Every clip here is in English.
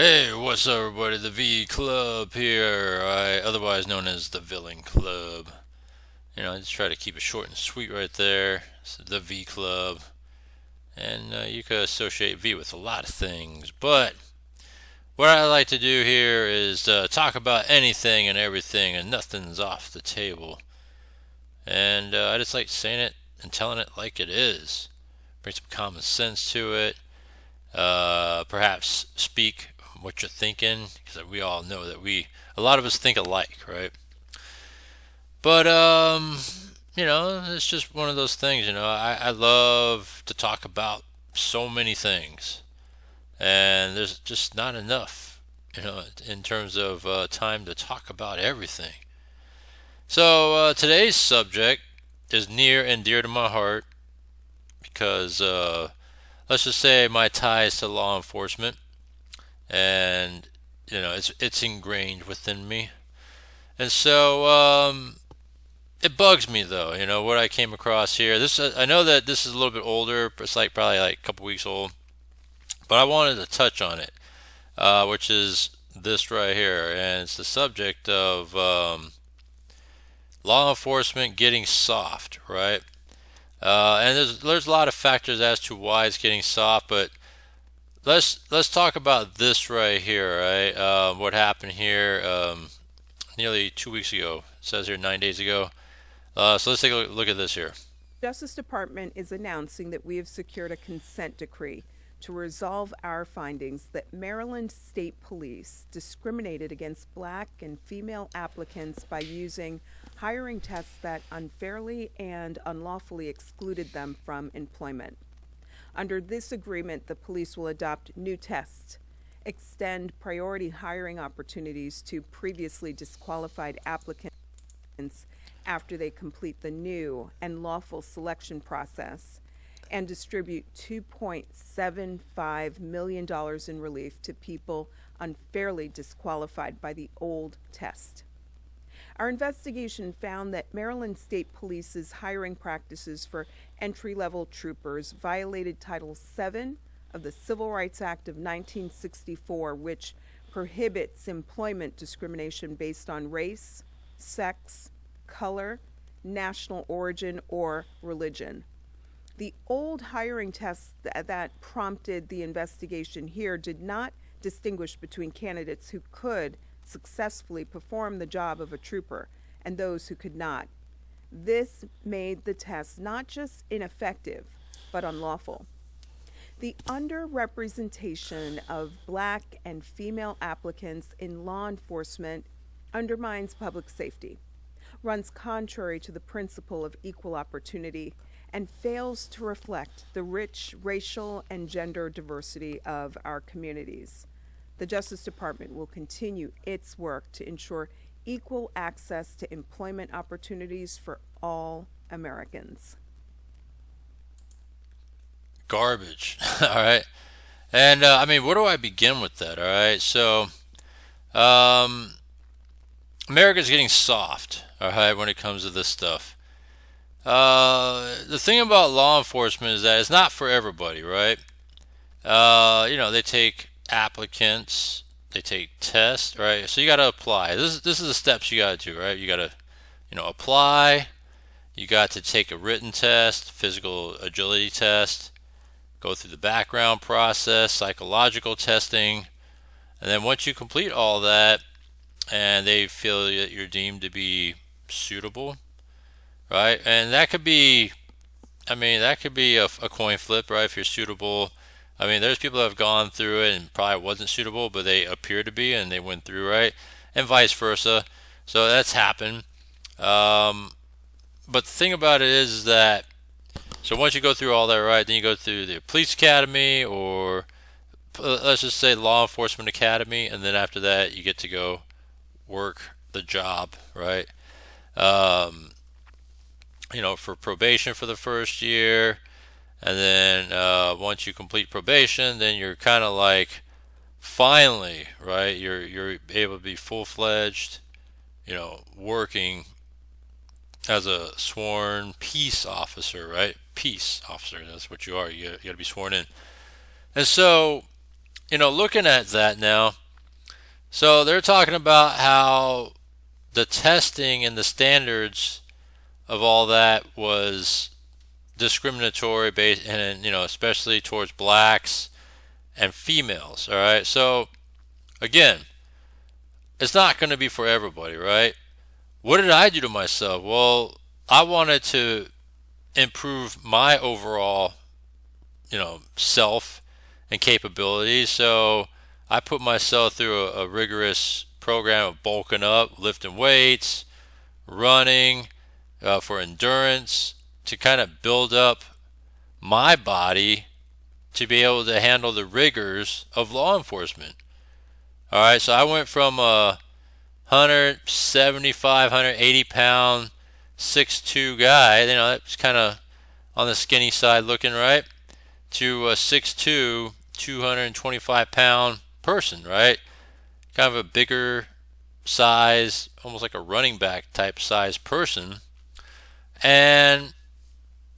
Hey, what's up, everybody? The V Club here, otherwise known as the Villain Club. I just try to keep it short and sweet right there. It's the V Club, and you could associate V with a lot of things, but what I like to do here is talk about anything and everything, and nothing's off the table. And I just like saying it and telling it like it is. Bring some common sense to it. Perhaps speak what you're thinking, because we all know that a lot of us think alike, right? But it's just one of those things. I love to talk about so many things, and there's just not enough, in terms of time to talk about everything. So today's subject is near and dear to my heart because let's just say my ties to law enforcement, and it's ingrained within me. And so it bugs me though. What I came across here. This I know that this is a little bit older. It's like probably like a couple weeks old, but I wanted to touch on it, which is this right here, and it's the subject of law enforcement getting soft, right? And there's a lot of factors as to why it's getting soft, but let's talk about this right here, right? What happened here nearly 2 weeks ago? It says here 9 days ago. So let's take a look at this here. Justice Department is announcing that we have secured a consent decree to resolve our findings that Maryland State Police discriminated against black and female applicants by using hiring tests that unfairly and unlawfully excluded them from employment. Under this agreement, the police will adopt new tests, extend priority hiring opportunities to previously disqualified applicants after they complete the new and lawful selection process, and distribute $2.75 million in relief to people unfairly disqualified by the old test. Our investigation found that Maryland State Police's hiring practices for entry level troopers violated Title VII of the Civil Rights Act of 1964, which prohibits employment discrimination based on race, sex, color, national origin, or religion. The old hiring tests that prompted the investigation here did not distinguish between candidates who could successfully perform the job of a trooper and those who could not. This made the tests not just ineffective, but unlawful. The underrepresentation of black and female applicants in law enforcement undermines public safety, runs contrary to the principle of equal opportunity, and fails to reflect the rich racial and gender diversity of our communities. The Justice Department will continue its work to ensure equal access to employment opportunities for all Americans. Garbage. All right. And I mean, where do I begin with that? All right. So um, America's getting soft. All right, when it comes to this stuff. The thing about law enforcement is that it's not for everybody, right? They take applicants, they take tests, right? So you got to apply. This is the steps you got to do, right? You got to, apply. You got to take a written test, physical agility test, go through the background process, psychological testing, and then once you complete all that, and they feel that you're deemed to be suitable, right? And that could be, that could be a coin flip, right? If you're suitable, there's people that have gone through it and probably wasn't suitable, but they appear to be and they went through, right? And vice versa. So that's happened. But the thing about it is that, so once you go through all that, right, then you go through the police academy, or let's just say law enforcement academy, and then after that you get to go work the job, right? Um, for probation for the first year, and then once you complete probation, then you're kind of like finally, right? You're able to be full fledged, working as a sworn peace officer, right? Peace officer, that's what you are. You got to be sworn in. And so looking at that now, so they're talking about how the testing and the standards of all that was discriminatory based, and especially towards blacks and females. All right, so again, it's not going to be for everybody, right? What did I do to myself? Well, I wanted to improve my overall, self and capabilities. So I put myself through a rigorous program of bulking up, lifting weights, running for endurance to kind of build up my body to be able to handle the rigors of law enforcement. All right, so I went from a 175, 180 pound, 6'2" guy, it's kind of on the skinny side looking, right? To a 6'2", 225-pound person, right? Kind of a bigger size, almost like a running back type size person, and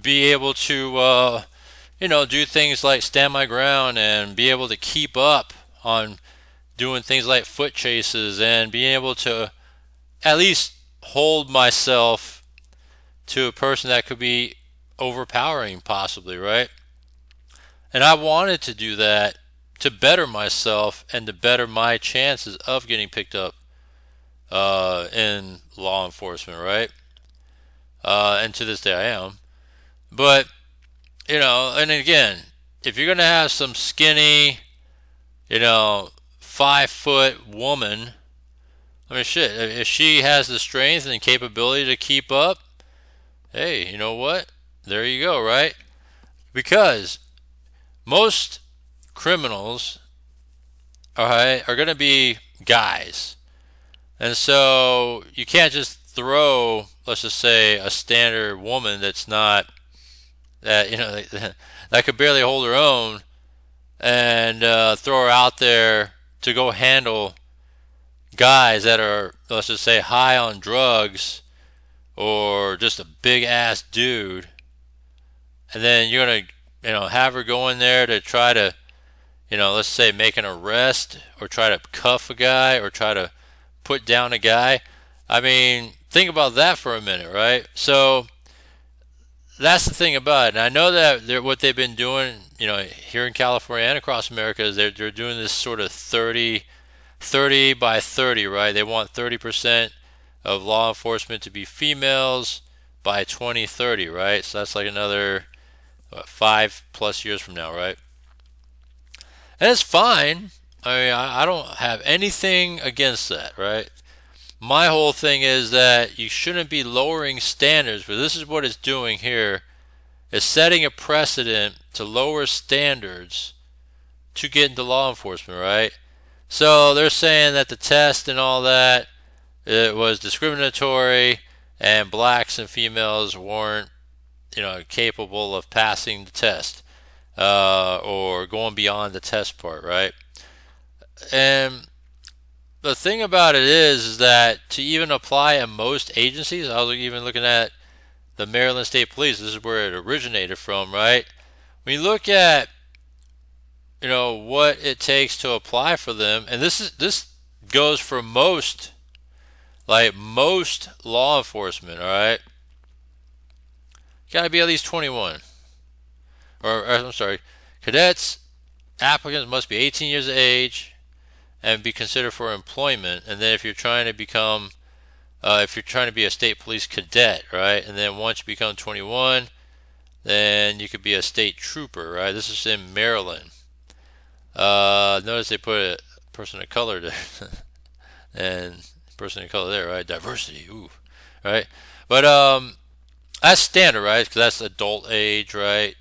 be able to, do things like stand my ground and be able to keep up on doing things like foot chases and being able to at least hold myself to a person that could be overpowering, possibly, right? And I wanted to do that to better myself and to better my chances of getting picked up in law enforcement, right? And to this day I am. But, and again, if you're going to have some skinny, 5-foot woman, I mean, shit, if she has the strength and capability to keep up, hey, you know what? There you go, right? Because most criminals, all right, are going to be guys. And so you can't just throw, let's just say, a standard woman that's not, that, that could barely hold her own and throw her out there to go handle guys that are, let's just say, high on drugs or just a big ass dude. And then you're going to, have her go in there to try to, let's say make an arrest or try to cuff a guy or try to put down a guy. I mean, think about that for a minute, right? So that's the thing about it. And I know that what they've been doing, here in California and across America is they're doing this sort of 30 by 30, right? They want 30% of law enforcement to be females by 2030, right? So that's like another 5+ years from now, right? And it's fine. I mean, I don't have anything against that, right? My whole thing is that you shouldn't be lowering standards, but this is what it's doing here. It's setting a precedent to lower standards to get into law enforcement, right? So they're saying that the test and all that, it was discriminatory and blacks and females weren't, capable of passing the test or going beyond the test part, right? And the thing about it is that to even apply at most agencies, I was even looking at the Maryland State Police. This is where it originated from, right? When you look at, what it takes to apply for them, and this goes for most law enforcement, all right? You got to be at least 21. Or I'm sorry, cadets, applicants must be 18 years of age and be considered for employment. And then if you're trying to become, if you're trying to be a state police cadet, right? And then once you become 21, then you could be a state trooper, right? This is in Maryland. Notice they put a person of color there, and person of color there, right? Diversity, ooh, right? But that's standard, right? Because that's adult age, right?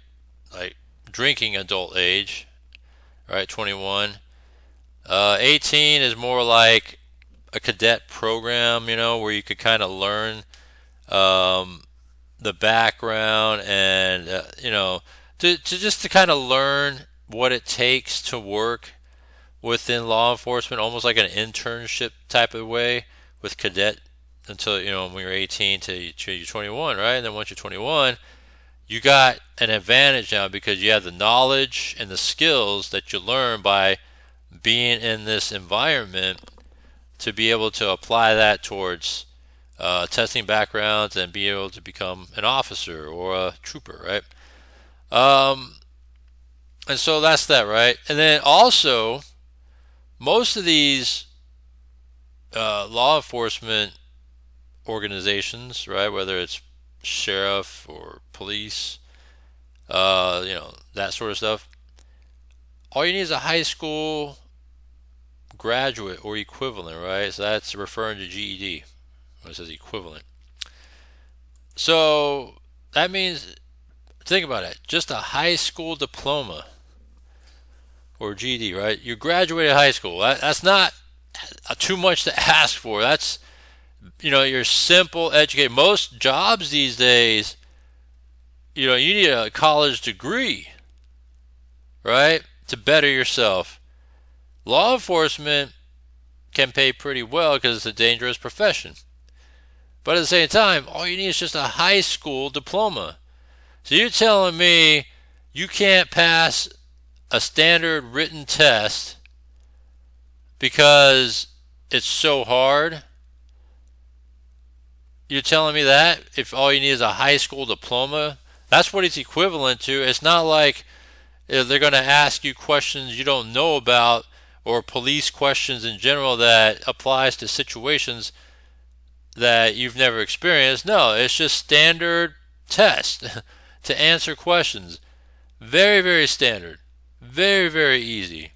Like drinking adult age, right? 21. 18 is more like a cadet program, where you could kind of learn the background and to kind of learn what it takes to work within law enforcement, almost like an internship type of way with cadet until when you're 18 to you're 21, right? And then once you're 21, you got an advantage now because you have the knowledge and the skills that you learn by being in this environment to be able to apply that towards testing backgrounds and be able to become an officer or a trooper, right? Um, and so that's that, right? And then also, most of these law enforcement organizations, right, whether it's sheriff or police, that sort of stuff, all you need is a high school graduate or equivalent, right? So that's referring to GED when it says equivalent. So that means, think about it, just a high school diploma or GED, right? You graduated high school. That's not too much to ask for. That's, your simple educate. Most jobs these days, you need a college degree, right, to better yourself. Law enforcement can pay pretty well because it's a dangerous profession. But at the same time, all you need is just a high school diploma. So you're telling me you can't pass a standard written test because it's so hard? You're telling me that if all you need is a high school diploma? That's what it's equivalent to. It's not like they're going to ask you questions you don't know about or police questions in general that applies to situations that you've never experienced. No, it's just standard test to answer questions. Very, very standard. Very, very easy.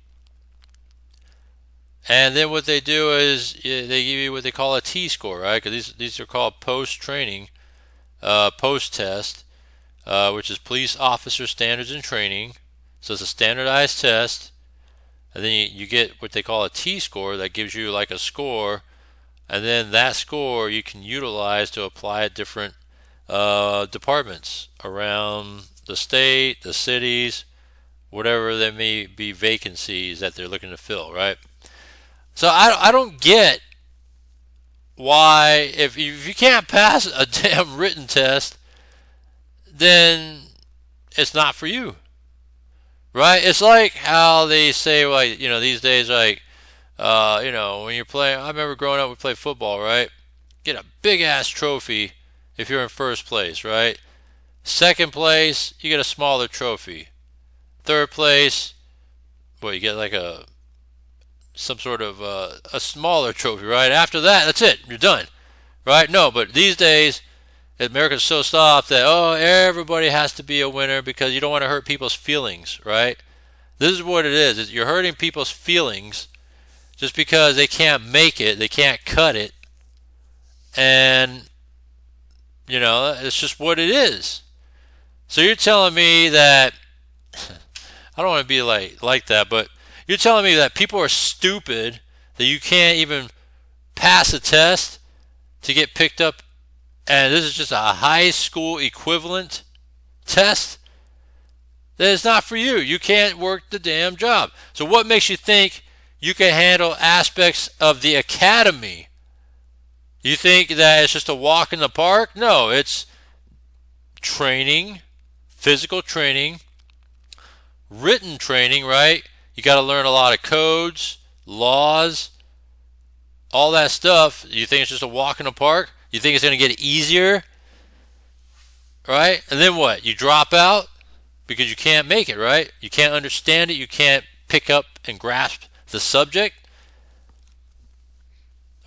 And then what they do is they give you what they call a T-score, right? Because these are called post-training, post-test, which is police officer standards and training. So it's a standardized test. And then you get what they call a T-score that gives you like a score. And then that score you can utilize to apply at different departments around the state, the cities, whatever there may be vacancies that they're looking to fill, right? So I don't get why, if you can't pass a damn written test, then it's not for you, right? It's like how they say, like, these days, like, when you're playing, I remember growing up, we played football, right? Get a big ass trophy if you're in first place, right? Second place, you get a smaller trophy. Third place, you get like some sort of a smaller trophy, right? After that, that's it. You're done, right? No, but these days, America's so soft that, everybody has to be a winner because you don't want to hurt people's feelings, right? This is what it is you're hurting people's feelings just because they can't make it, they can't cut it, and, it's just what it is. So you're telling me that, I don't want to be like that, but you're telling me that people are stupid, that you can't even pass a test to get picked up, and this is just a high school equivalent test? That is not for you. You can't work the damn job. So what makes you think you can handle aspects of the academy? You think that it's just a walk in the park? No, it's training, physical training, written training, right? You got to learn a lot of codes, laws, all that stuff. You think it's just a walk in the park? You think it's going to get easier, right? And then what? You drop out because you can't make it, right? You can't understand it. You can't pick up and grasp the subject.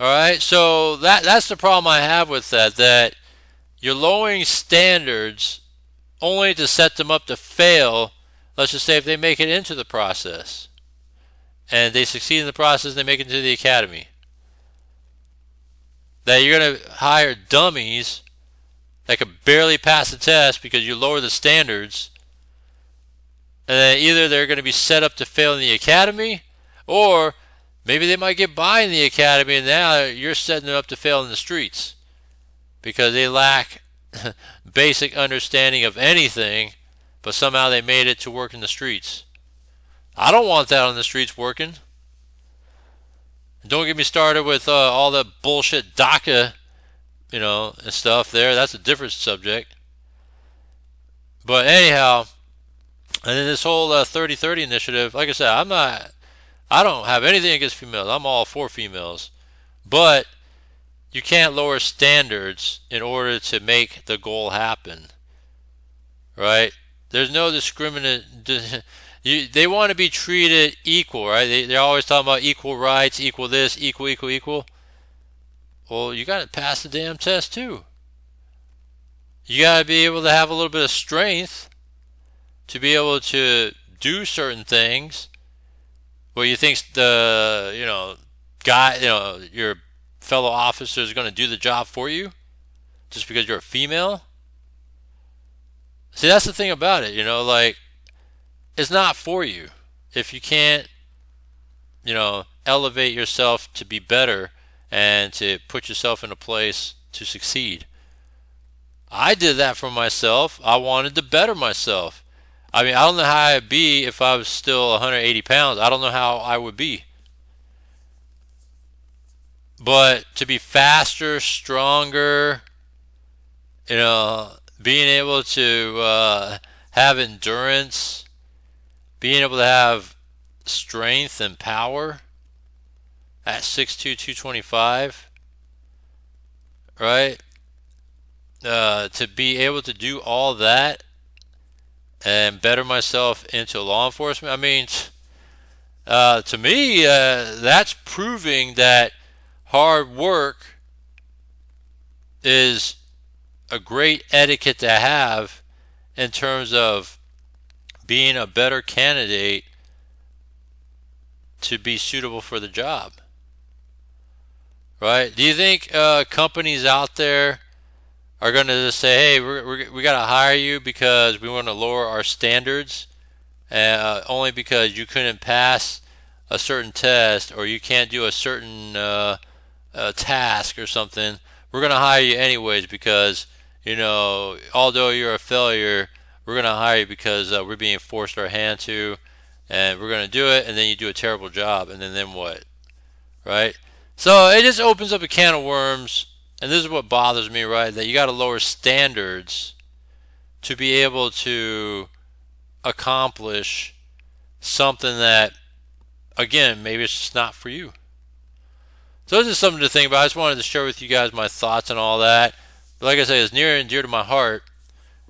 All right? So that's the problem I have with that you're lowering standards only to set them up to fail. Let's just say if they make it into the process and they succeed in the process, they make it into the academy. That you're going to hire dummies that could barely pass the test because you lower the standards, and then either they're going to be set up to fail in the academy, or maybe they might get by in the academy and now you're setting them up to fail in the streets because they lack basic understanding of anything, but somehow they made it to work in the streets. I don't want that on the streets working. Don't get me started with all the bullshit DACA, and stuff there. That's a different subject. But anyhow, and then this whole 30-30 initiative, like I said, I'm not I don't have anything against females. I'm all for females. But you can't lower standards in order to make the goal happen, right? There's no discriminate. They want to be treated equal, right? They're always talking about equal rights, equal this, equal, equal, equal. Well, you got to pass the damn test too. You got to be able to have a little bit of strength to be able to do certain things. Well, you think the guy, your fellow officer is going to do the job for you just because you're a female? See, that's the thing about it, like it's not for you if you can't, elevate yourself to be better and to put yourself in a place to succeed. I did that for myself. I wanted to better myself. I mean, I don't know how I'd be if I was still 180 pounds. I don't know how I would be. But to be faster, stronger, being able to have endurance, being able to have strength and power at 6'2", 225, right? To be able to do all that and better myself into law enforcement. I mean, to me, that's proving that hard work is a great etiquette to have in terms of being a better candidate to be suitable for the job. Right? Do you think companies out there are going to just say, hey, we got to hire you because we want to lower our standards only because you couldn't pass a certain test or you can't do a certain task or something? We're going to hire you anyways because, although you're a failure, we're going to hire you because we're being forced our hand to, and we're going to do it, and then you do a terrible job, and then what? Right? So it just opens up a can of worms, and this is what bothers me, right? That you got to lower standards to be able to accomplish something that, again, maybe it's just not for you. So this is something to think about. I just wanted to share with you guys my thoughts and all that. But like I say, it's near and dear to my heart.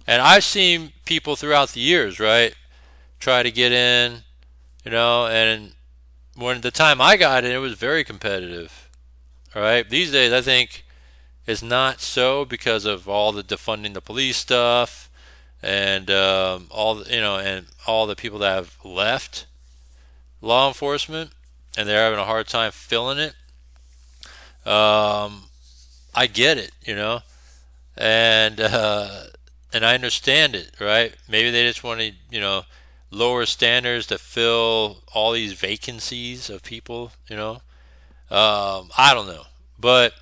And I've seen people throughout the years, right, try to get in, and when the time I got in, it was very competitive. All right. These days, I think it's not so because of all the defunding the police stuff and and all the people that have left law enforcement and they're having a hard time filling it. I get it, and I understand it, right? Maybe they just want to, lower standards to fill all these vacancies of people, I don't know, but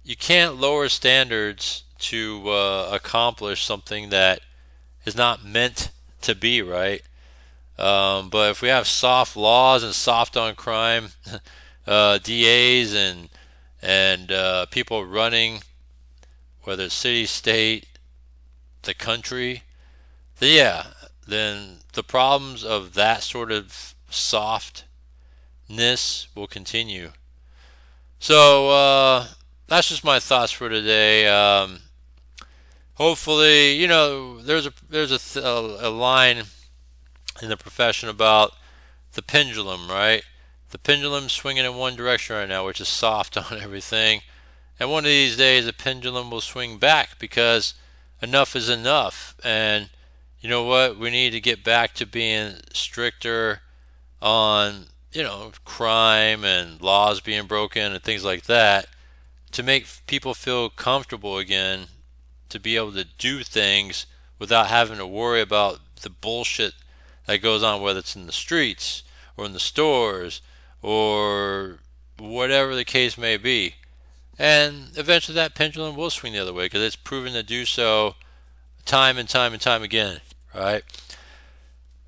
you can't lower standards to accomplish something that is not meant to be, right? But if we have soft laws and soft on crime, DAs and people running, whether it's city, state, the country, then the problems of that sort of softness will continue. So that's just my thoughts for today. Hopefully, there's a line in the profession about the pendulum, right? The pendulum's swinging in one direction right now, which is soft on everything. And one of these days, the pendulum will swing back because enough is enough. And you know what? We need to get back to being stricter on, crime and laws being broken and things like that to make people feel comfortable again to be able to do things without having to worry about the bullshit that goes on, whether it's in the streets or in the stores or whatever the case may be. And eventually that pendulum will swing the other way because it's proven to do so time and time and time again, right?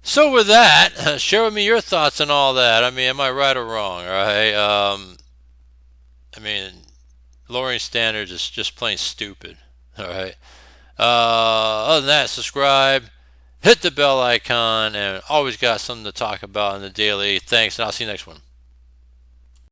So with that, share with me your thoughts on all that. I mean, am I right or wrong, right? I mean, lowering standards is just plain stupid, all right? Other than that, subscribe hit the bell icon, and always got something to talk about in the daily. Thanks, and I'll see you next one.